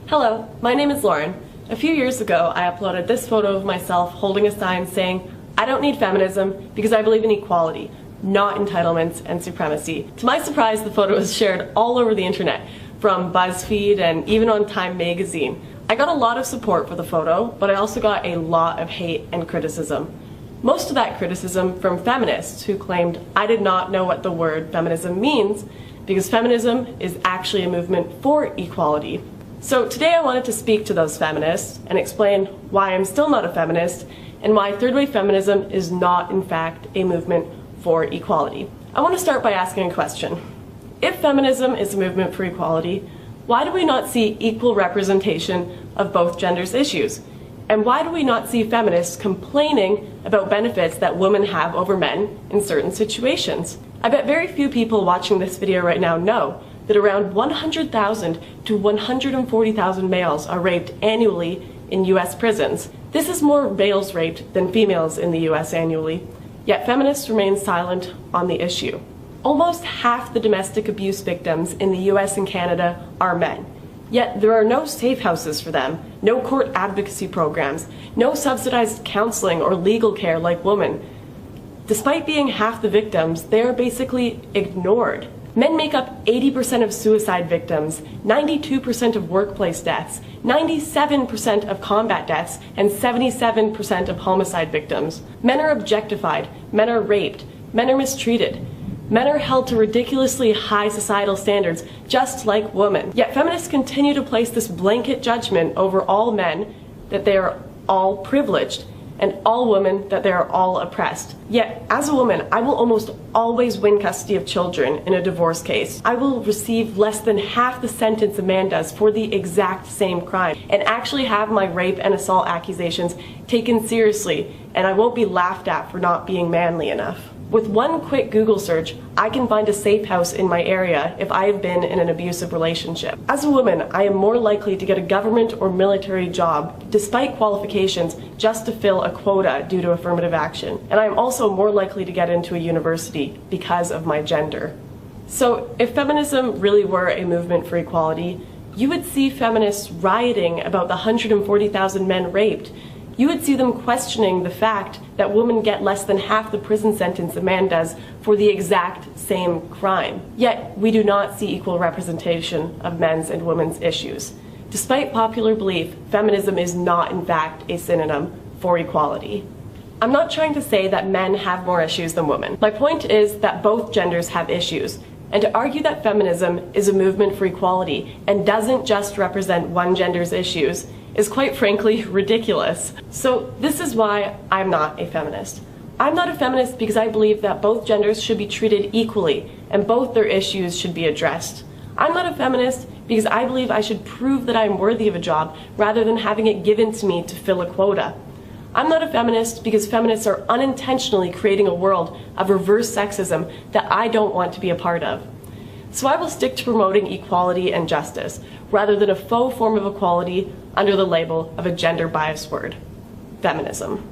Hello, my name is Lauren. A few years ago, I uploaded this photo of myself holding a sign saying, "I don't need feminism because I believe in equality, not entitlements and supremacy." To my surprise, the photo was shared all over the internet, from BuzzFeed and even on Time magazine. I got a lot of support for the photo, but I also got a lot of hate and criticism. Most of that criticism from feminists who claimed I did not know what the word feminism means because feminism is actually a movement for equality. So today I wanted to speak to those feminists and explain why I'm still not a feminist and why third wave feminism is not in fact a movement for equality. I want to start by asking a question. If feminism is a movement for equality, why do we not see equal representation of both genders' issues? And why do we not see feminists complaining about benefits that women have over men in certain situations? I bet very few people watching this video right now know that around 100,000 to 140,000 males are raped annually in US prisons. This is more males raped than females in the US annually. Yet feminists remain silent on the issue. Almost half the domestic abuse victims in the US and Canada are men. Yet there are no safe houses for them, no court advocacy programs, no subsidized counseling or legal care like women. Despite being half the victims, they are basically ignored. Men make up 80% of suicide victims, 92% of workplace deaths, 97% of combat deaths, and 77% of homicide victims. Men are objectified, men are raped, men are mistreated. Men are held to ridiculously high societal standards, just like women. Yet feminists continue to place this blanket judgment over all men that they are all privileged, and all women that they are all oppressed. Yet, as a woman, I will almost always win custody of children in a divorce case. I will receive less than half the sentence a man does for the exact same crime, and actually have my rape and assault accusations taken seriously, and I won't be laughed at for not being manly enough. With one quick Google search, I can find a safe house in my area if I have been in an abusive relationship. As a woman, I am more likely to get a government or military job, despite qualifications, just to fill a quota due to affirmative action. And I am also more likely to get into a university because of my gender. So if feminism really were a movement for equality, you would see feminists rioting about the 140,000 men raped. You would see them questioning the fact that women get less than half the prison sentence a man does for the exact same crime. Yet, we do not see equal representation of men's and women's issues. Despite popular belief, feminism is not in fact a synonym for equality. I'm not trying to say that men have more issues than women. My point is that both genders have issues, and to argue that feminism is a movement for equality and doesn't just represent one gender's issues is quite frankly ridiculous. So this is why I'm not a feminist. I'm not a feminist because I believe that both genders should be treated equally and both their issues should be addressed. I'm not a feminist because I believe I should prove that I'm worthy of a job rather than having it given to me to fill a quota. I'm not a feminist because feminists are unintentionally creating a world of reverse sexism that I don't want to be a part of. So I will stick to promoting equality and justice, rather than a faux form of equality under the label of a gender-biased word, feminism.